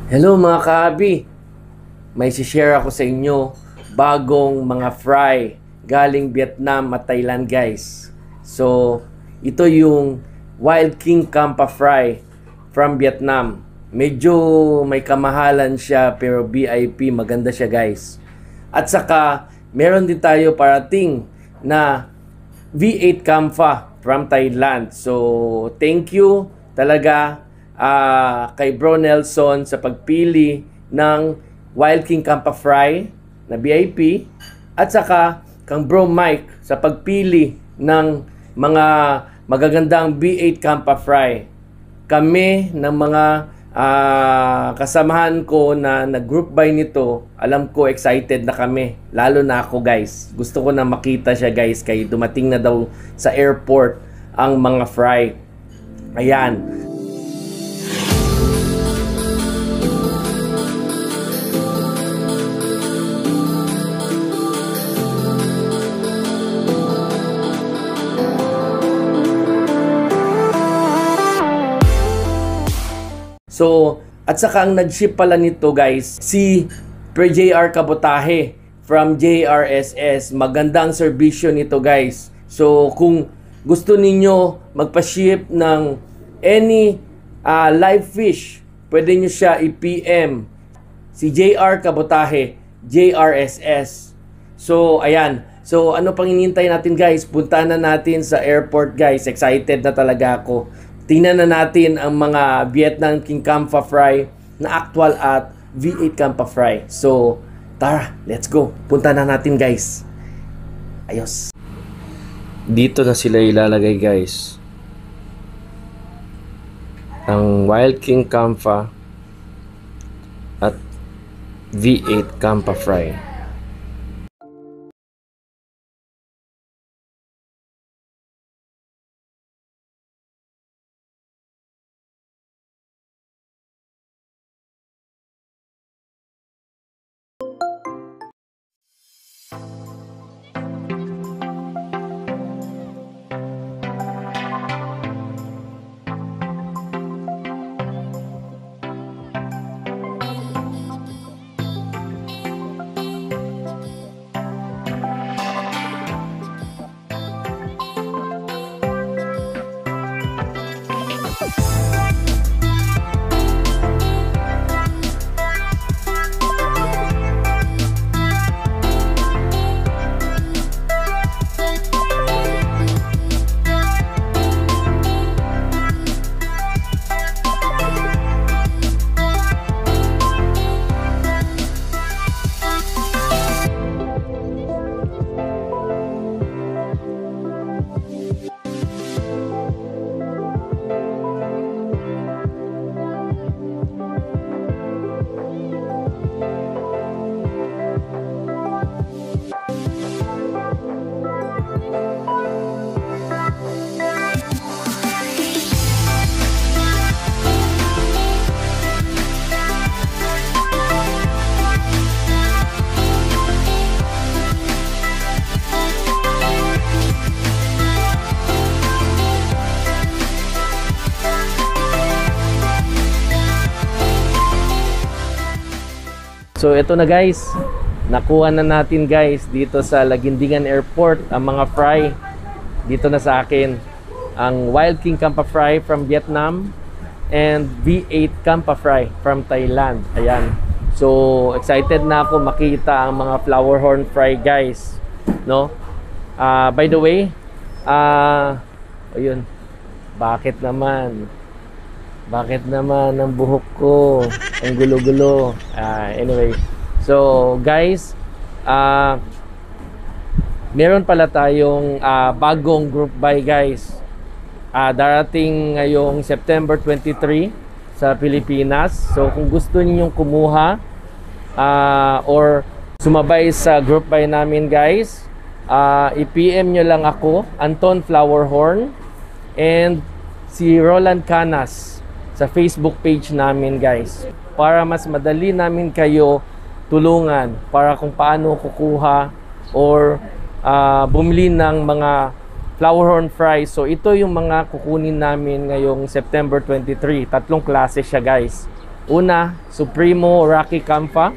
Hello mga kaabi, may share ako sa inyo bagong mga fry galing Vietnam at Thailand guys. So ito yung Wild King Campa Fry from Vietnam. Medyo may kamahalan siya pero VIP, maganda siya guys. At saka meron din tayo parating na V8 Campa from Thailand. So thank you talaga kay Bro Nelson sa pagpili ng Wild King Campa Fry na VIP at saka kang Bro Mike sa pagpili ng mga magagandang V8 Campa Fry. Kami ng mga kasamahan ko na nag-group buy nito, alam ko excited na kami, lalo na ako guys. Gusto ko na makita siya guys, kay dumating na daw sa airport ang mga fry. Ayan. So, at saka ang nag-ship pala nito guys, si JR Kabotahe from JRSS. Magandang serbisyo nito guys. So, kung gusto ninyo magpa-ship ng any live fish, pwede nyo siya i-PM. Si JR Kabotahe, JRSS. So, ayan. So, ano pang hinihintay natin guys? Punta na natin sa airport guys. Excited na talaga ako. Tingnan na natin ang mga Vietnam King Campa Fry na actual at V8 Campa Fry. So, tara, let's go. Punta na natin guys. Ayos. Dito na sila ilalagay guys. Ang Wild King Campa at V8 Campa Fry. So ito na guys, nakuha na natin guys dito sa Laguindingan Airport ang mga fry. Dito na sa akin ang Wild King Campa Fry from Vietnam and V8 Campa Fry from Thailand. Ayan. So excited na ako makita ang mga flower horn fry guys, no? By the way, ayun. Bakit naman ang buhok ko? Ang gulo-gulo. Anyway. So, guys, meron pala tayong bagong group buy, guys. Darating ngayong September 23 sa Pilipinas. So, kung gusto ninyong kumuha or sumabay sa group buy namin, guys, i-PM nyo lang ako, Anton Flowerhorn, and si Roland Canas sa Facebook page namin guys, para mas madali namin kayo tulungan para kung paano kukuha or bumili ng mga flower horn fries. So ito yung mga kukunin namin ngayong September 23. Tatlong klase siya guys. Una, Supremo Rocky Campa.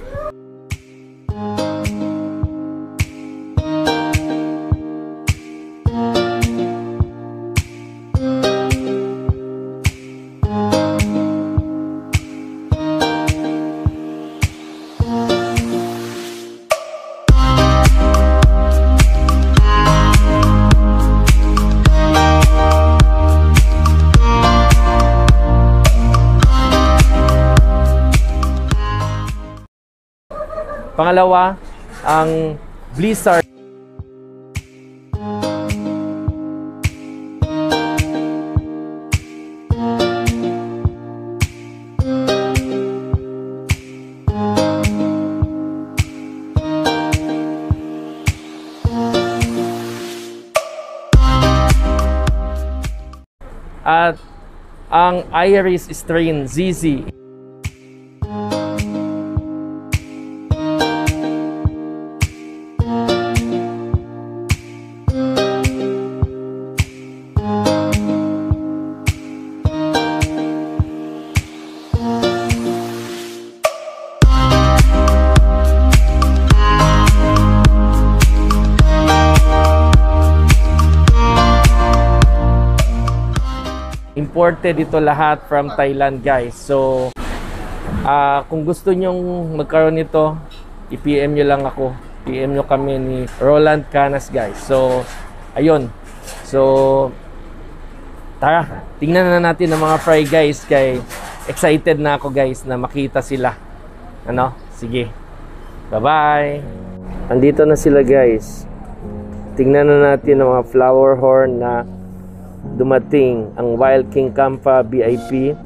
Pangalawa, ang Blizzard. At ang Iris strain ZZ. Imported ito lahat from Thailand, guys. So, kung gusto nyong magkaroon nito, i-PM nyo lang ako. PM nyo kami ni Roland Canas, guys. So, ayun. So, tara, tingnan na natin ang mga fry, guys. Kay excited na ako, guys, na makita sila. Ano? Sige. Bye-bye. Andito na sila, guys. Tingnan na natin ang mga flower horn na dumating, ang Wild King Campa VIP.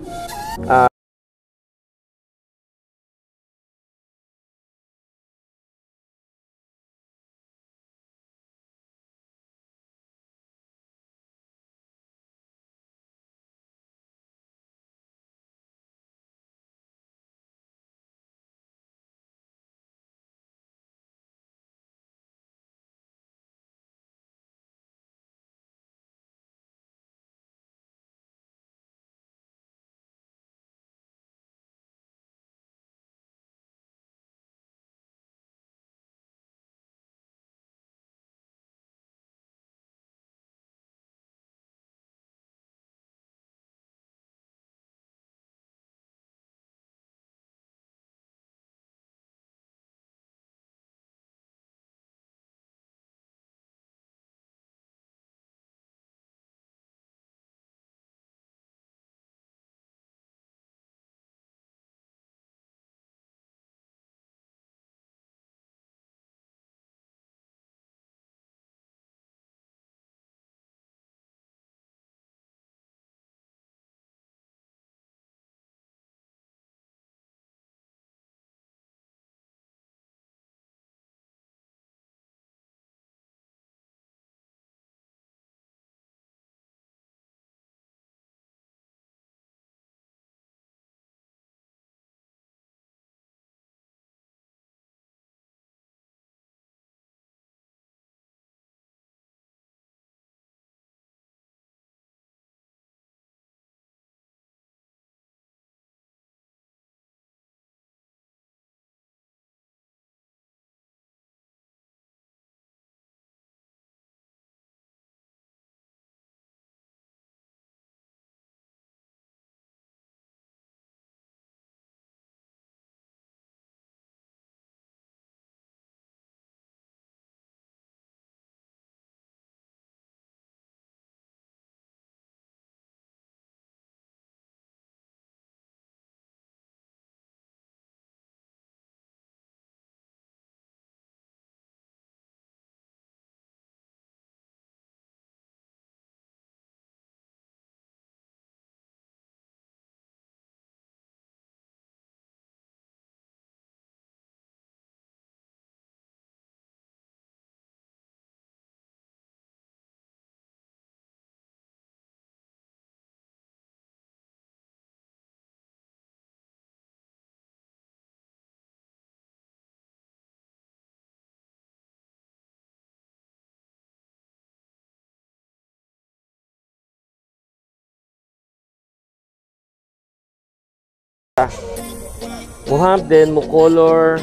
Muhap din, mo color.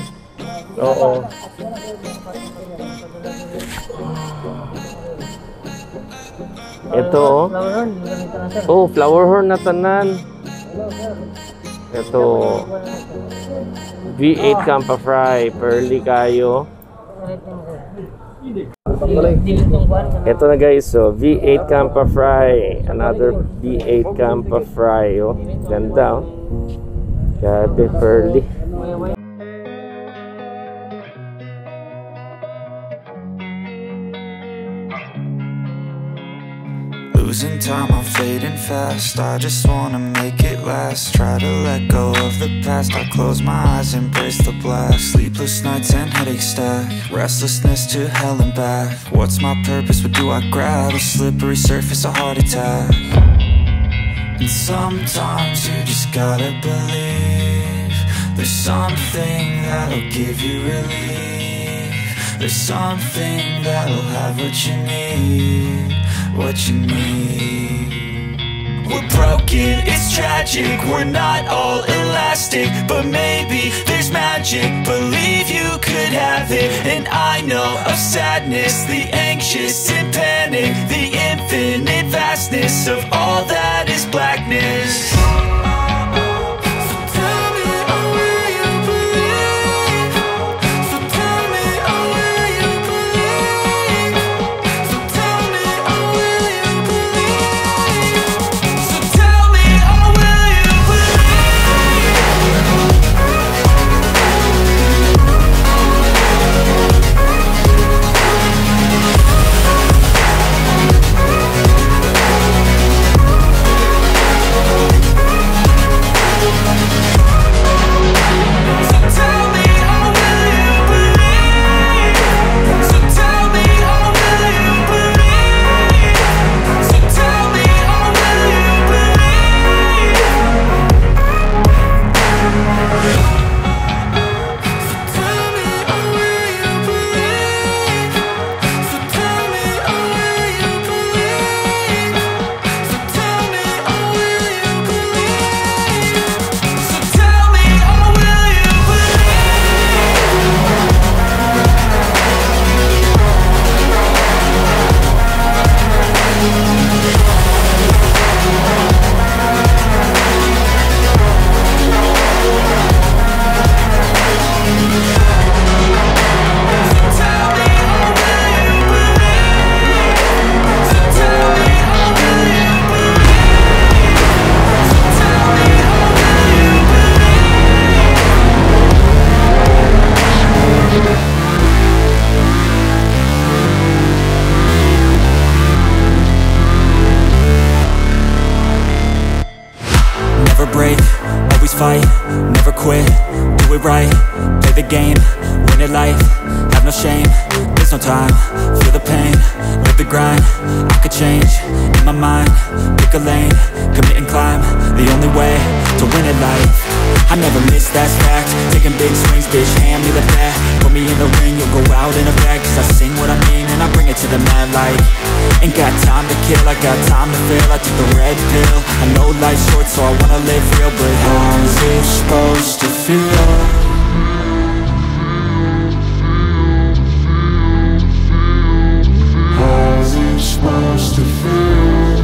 Oo. Ito, oh, flower horn na tanan. Ito, V8 Campa Fry, pearly kayo. Ito na guys, so V8 Campa Fry, another V8 Campa Fry, oh. Ganda, oh. Grabe, pearly. Losing time, I'm fading fast. I just wanna make it last. Try to let go of the past. I close my eyes, embrace the blast. Sleepless nights and headaches stack. Restlessness to hell and back. What's my purpose? What do I grab? A slippery surface, a heart attack. And sometimes you just gotta believe there's something that'll give you relief. There's something that'll have what you need. What you need. We're broken, it's tragic. We're not all elastic, but maybe there's magic. Believe you could have it. And I know of sadness, the anxious and panic, the infinite vastness of all that is blackness. Fight, never quit, do it right, play the game, win it life, have no shame, there's no time, feel the pain, live the grind, I could change, in my mind, pick a lane, commit and climb, the only way to win it life, I never miss, that's fact, taking big swings, bitch, hand me the bat, put me in the ring, you'll go out in a bag, cause I sing what I mean and I bring it to the mad light, ain't got time to kill, I got time to feel, I took the red pill, I know life's short so I wanna live real, but how's it supposed to feel? How's it supposed to feel?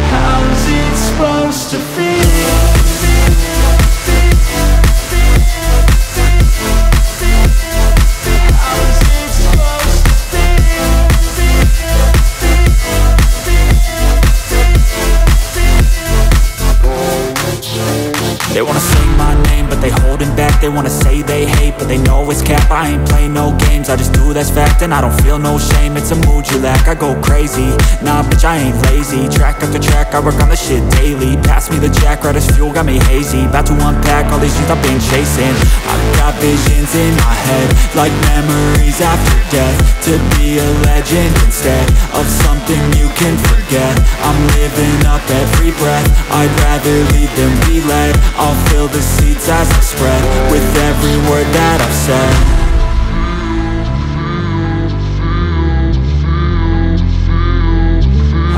How's it supposed to feel? They wanna sing my name, but they holding back. They wanna say they hate, but they know it's cap. I ain't play no games, I just do that's fact. And I don't feel no shame, it's a mood you lack. I go crazy, nah bitch I ain't lazy. Track after track, I work on the shit daily. Pass me the jack, right as fuel, got me hazy. About to unpack all these things I've been chasing. I've got visions in my head, like memories after death. To be a legend instead of something you can forget. I'm living up every breath, I'd rather lead than be led. I'll fill the seats as I spread with every word that I've said.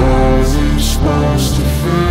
How's it supposed to feel?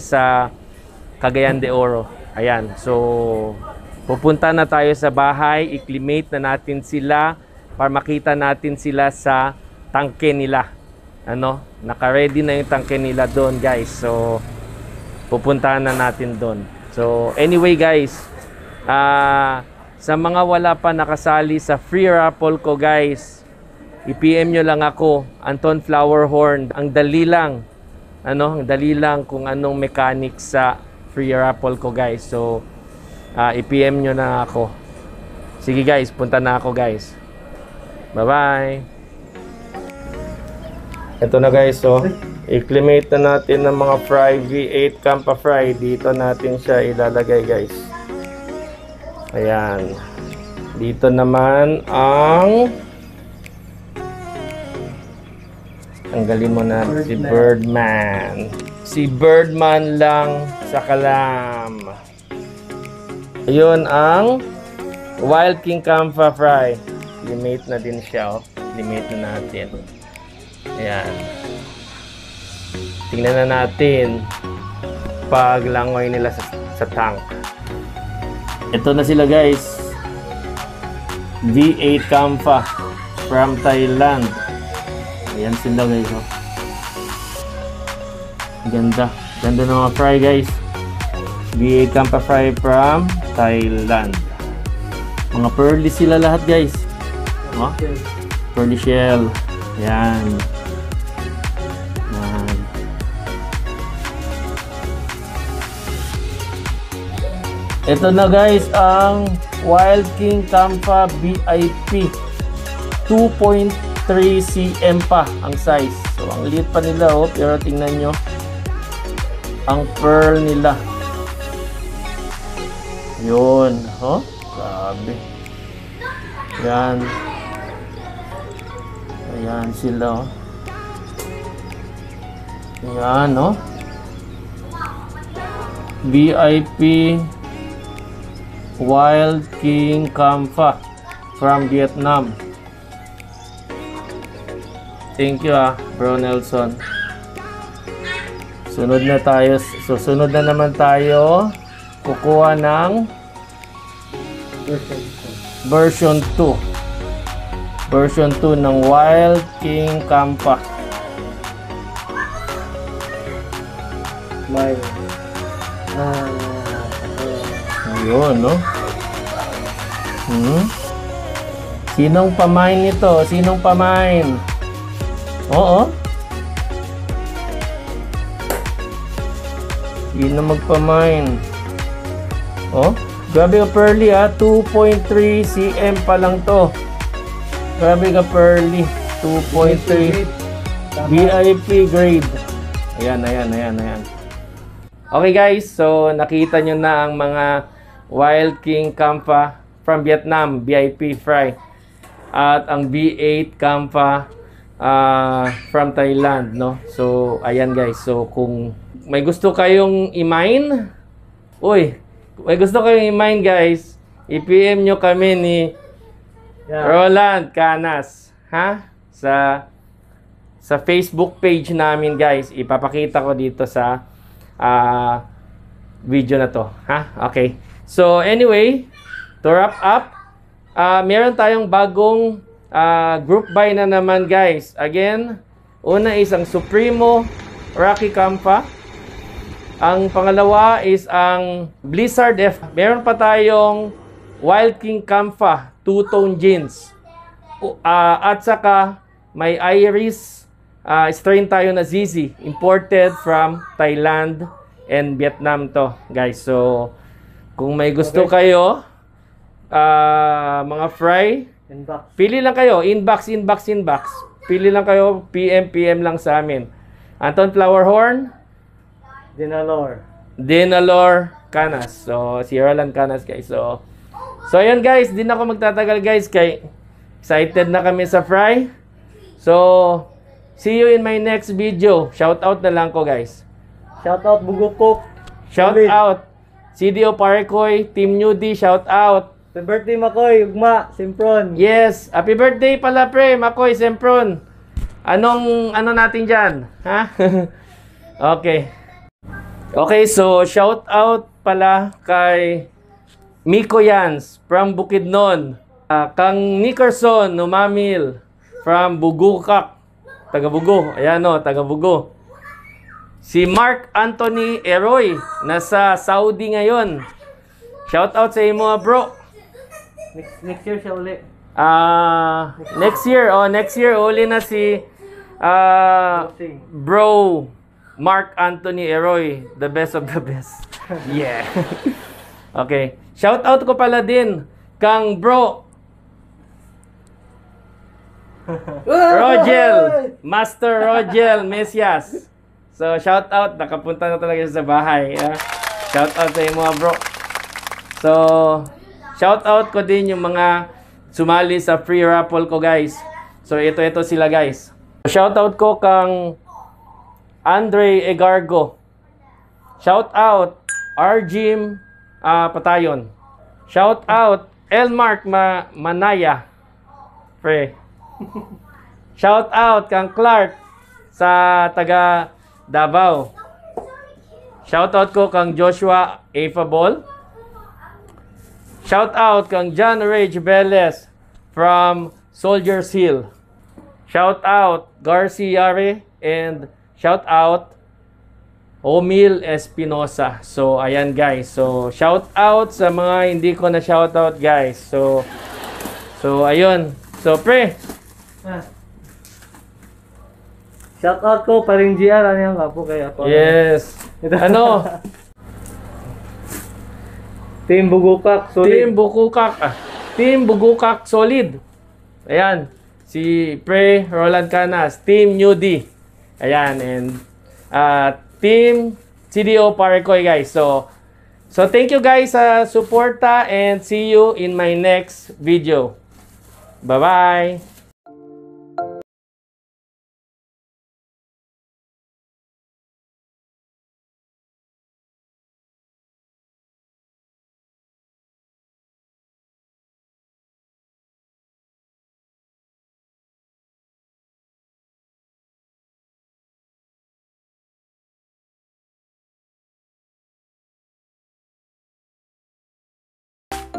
sa Cagayan de Oro. Ayan, so pupunta na tayo sa bahay, i-climate na natin sila para makita natin sila sa tangke nila. Ano, naka-ready na yung tangke nila doon, guys. So pupuntahan na natin doon. So anyway, guys, sa mga wala pa nakasali sa free raffle ko, guys, i-PM nyo lang ako, Anton Flowerhorn. Ang dali lang, ang dali lang kung anong mechanics sa free raffle ko, guys. So i-PM nyo na ako. Sige, guys, punta na ako, guys. Bye bye. Ito na, guys, so i-climate na natin ng mga fry, V8 Campa fry. Dito natin siya ilalagay, guys. Ayan. Dito naman ang tanggalin mo na si Birdman. Si Birdman lang sa kalam. Ayun ang Wild King Campa fry. Limate na din siya, oh. Limate na natin. Ayan. Tingnan na natin paglangoy nila sa tank. Ito na sila, guys. V8 Campa from Thailand. Ayan sila, guys, oh. Ganda. Ganda ng mga fry, guys. V8 Campa fry from Thailand. Mga pearly sila lahat, guys. Oh? Pearly shell. Ayan. Ayan. Ito na, guys, ang Wild King Campa VIP. 2.3 cm pa ang size. So ang liit pa nila, oh, pero tingnan nyo ang pearl nila. Yun, oh, grabe. Yan. Ayan sila, oh. Ayan, oh. VIP Wild King Campa from Vietnam. Thank you, Bro Nelson. Sunod na tayo. So sunod na naman tayo. Kukuha ng version 2. Version 2 ng Wild King Campa. Ayun, no? Sinong pamain nito? Sinong pamain? Oo. Sino magpamain? Oh, grabe ka pearly, 2.3 cm pa lang to. Grabe ka pearly. 2.3 VIP grade. Ayan. Okay, guys, so nakita nyo na ang mga Wild King Campa from Vietnam VIP fry at ang V8 Campa from Thailand, no? So ayan, guys, so kung may gusto kayong i-mine, guys, i-PM nyo kami ni Roland Canas, ha? Sa Facebook page namin, guys. Ipapakita ko dito sa video na to, ha? Okay. So anyway, to wrap up, meron tayong bagong group buy na naman, guys. Again, una is ang Supremo Rocky Campa. Ang pangalawa is ang Blizzard F. Meron pa tayong Wild King Campa two-tone jeans. At saka may Iris strain tayo na ZZ, imported from Thailand and Vietnam to, guys. So kung may gusto kayo, mga fry, pili lang kayo, inbox. Pili lang kayo, PM lang sa amin. Anton Flowerhorn, Dinalor Canas. So si Roland Canas, guys. So ayan, guys, di na ako magtatagal, guys, kay excited na kami sa fry. So see you in my next video. Shout out na lang ko, guys. Shout out Bugukok. Shout out CDO Parekoy, Team Newdy, shout out. Happy birthday, Makoy, Ugma, Sempron. Yes, happy birthday pala, pre, Makoy, Sempron. Ano natin dyan? Ha? Okay. Okay, so shout out pala kay Miko Yans from Bukidnon. Kang Nickerson Numamil from Bugukak. Taga Bugo. Ayan o, taga Bugo. Si Mark Anthony Eroy, nasa Saudi ngayon. Shout out sa imo, bro. Next year siya uli. Next year uli na si bro Mark Anthony Eroy, the best of the best. Yeah. Okay. Shout out ko pala din kang bro Rogel, Master Rogel Mesias. So shout out, nakapunta na talaga siya sa bahay. Shout out sa mga bro. So shout out ko din yung mga sumali sa free raffle ko, guys. So ito sila, guys. Shout out ko kang Andre Egargo. Shout out Arjim Patayon. Shout out Elmark Manaya. Pre. Shout out kang Clark sa taga Davao. Shout out ko kang Joshua Afabol. Shout out kang John Rage Velez from Soldiers Hill. Shout out Garcia and shout out Omil Espinosa. So ayan, guys. So shout out sa mga hindi ko na shout out, guys. So ayun. So pre, Shout out ko pa rin GR, ano yung kapo kaya ako. yes. Ano? Team Bugukak, solid. Team Bugukak solid. Ayan. Si Pre Roland Canas, Team New D. Ayan, and Team CDO Parekoy, guys. So thank you, guys, sa suporta, and see you in my next video. Bye-bye.